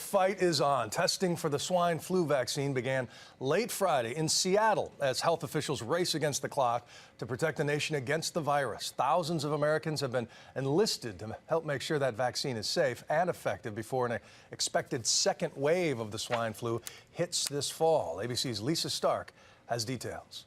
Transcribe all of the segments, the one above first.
fight is on. Testing for the swine flu vaccine began late Friday in Seattle as health officials race against the clock to protect the nation against the virus. Thousands of Americans have been enlisted to help make sure that vaccine is safe and effective before an expected second wave of the swine flu hits this fall. ABC's Lisa Stark has details.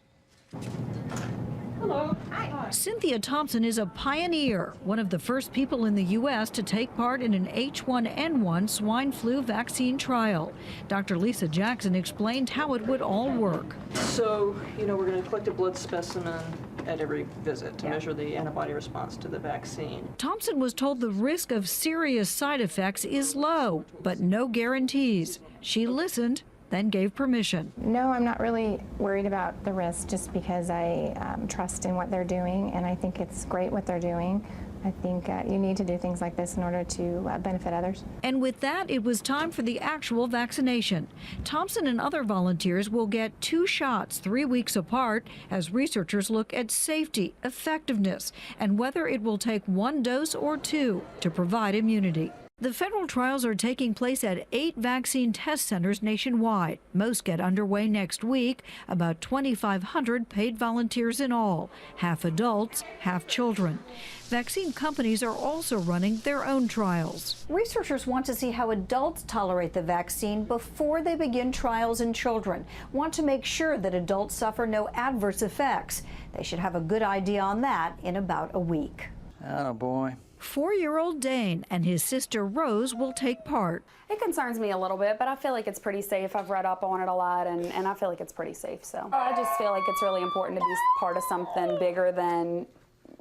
Hello. Hi. Cynthia Thompson is a pioneer, one of the first people in the U.S. to take part in an H1N1 swine flu vaccine trial. Dr. Lisa Jackson explained how it would all work. So, we're going to collect a blood specimen at every visit to measure the antibody response to the vaccine. Thompson was told the risk of serious side effects is low, but no guarantees. She listened, then gave permission. No, I'm not really worried about the risk just because I trust in what they're doing, and I think it's great what they're doing. I think you need to do things like this in order to benefit others. And with that, it was time for the actual vaccination. Thompson and other volunteers will get 2 shots 3 weeks apart as researchers look at safety, effectiveness, and whether it will take 1 dose or 2 to provide immunity. The federal trials are taking place at 8 vaccine test centers nationwide. Most get underway next week. About 2,500 paid volunteers in all, half adults, half children. Vaccine companies are also running their own trials. Researchers want to see how adults tolerate the vaccine before they begin trials in children. Want to make sure that adults suffer no adverse effects. They should have a good idea on that in about a week. Oh boy. 4-year-old Dane and his sister Rose will take part. It concerns me a little bit, but I feel like it's pretty safe. I've read up on it a lot, and I feel like it's pretty safe. So I just feel like it's really important to be part of something bigger than,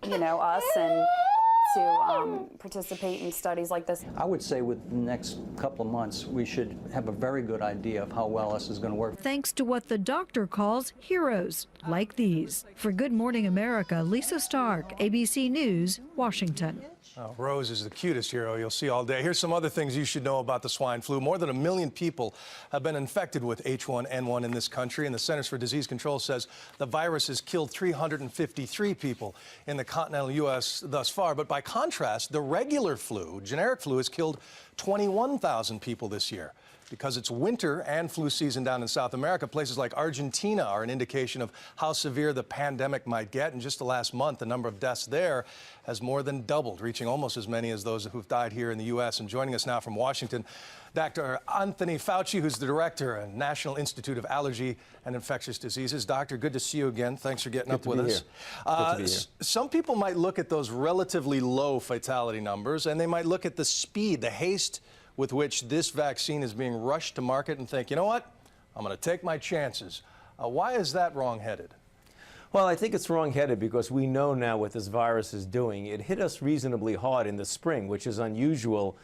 us, and to participate in studies like this. I would say with the next couple of months, we should have a very good idea of how well this is going to work. Thanks to what the doctor calls heroes like these. For Good Morning America, Lisa Stark, ABC News, Washington. Oh, Rose is the cutest hero you'll see all day. Here's some other things you should know about the swine flu. More than 1 million people have been infected with H1N1 in this country, and the Centers for Disease Control says the virus has killed 353 people in the continental U.S. thus far. But by contrast, the regular flu, generic flu, has killed 21,000 people this year. Because it's winter and flu season down in South America, places like Argentina are an indication of how severe the pandemic might get. In just the last month, the number of deaths there has more than doubled, reaching almost as many as those who've died here in the U.S. And joining us now from Washington, Dr. Anthony Fauci, who's the director at National Institute of Allergy and Infectious Diseases. Doctor, good to see you again. Thanks for getting up with us. Good to be here. Some people might look at those relatively low fatality numbers, and they might look at the speed, the haste with which this vaccine is being rushed to market and think, you know what, I'm going to take my chances. Why is that wrong-headed? Well, I think it's wrong-headed because we know now what this virus is doing. It hit us reasonably hard in the spring, which is unusual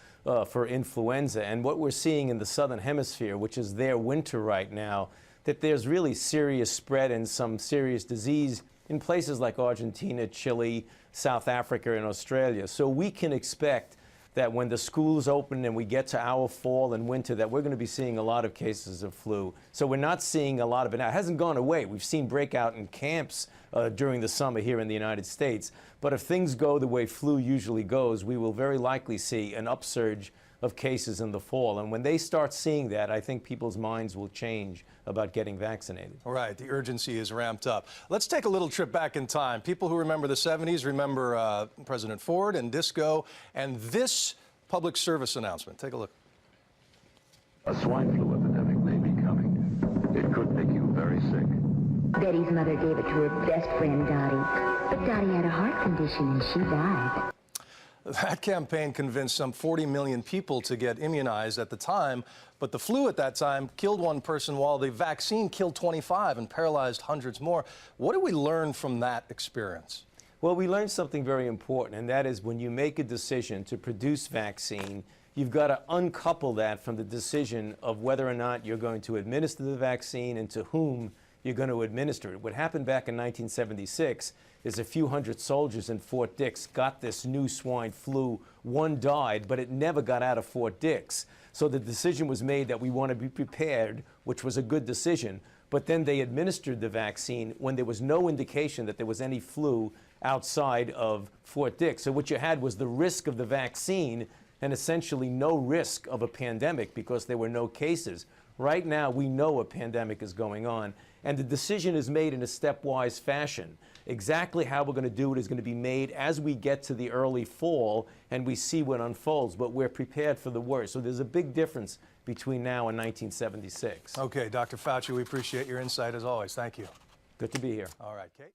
for influenza. And what we're seeing in the southern hemisphere, which is their winter right now, that there's really serious spread and some serious disease in places like Argentina, Chile, South Africa, and Australia. So we can expect that when the schools open and we get to our fall and winter, that we're going to be seeing a lot of cases of flu. So we're not seeing a lot of it now. It hasn't gone away. We've seen breakout in camps during the summer here in the United States. But if things go the way flu usually goes, we will very likely see an upsurge of cases in the fall. And when they start seeing that, I think people's minds will change about getting vaccinated. All right, the urgency is ramped up. Let's take a little trip back in time. People who remember the 70s remember President Ford and disco and this public service announcement. Take a look. A swine flu epidemic may be coming. It could make you very sick. Betty's mother gave it to her best friend, Dottie. But Dottie had a heart condition and she died. That campaign convinced some 40 million people to get immunized at the time, but the flu at that time killed 1 person while the vaccine killed 25 and paralyzed hundreds more. What did we learn from that experience? Well, we learned something very important, and that is when you make a decision to produce vaccine, you've got to uncouple that from the decision of whether or not you're going to administer the vaccine and to whom you're going to administer it. What happened back in 1976 is a few hundred soldiers in Fort Dix got this new swine flu. 1 died, but it never got out of Fort Dix. So the decision was made that we want to be prepared, which was a good decision. But then they administered the vaccine when there was no indication that there was any flu outside of Fort Dix. So what you had was the risk of the vaccine and essentially no risk of a pandemic because there were no cases. Right now, we know a pandemic is going on, and the decision is made in a stepwise fashion. Exactly how we're going to do it is going to be made as we get to the early fall and we see what unfolds, but we're prepared for the worst. So there's a big difference between now and 1976. Okay, Dr. Fauci, we appreciate your insight as always. Thank you. Good to be here. All right, Kate.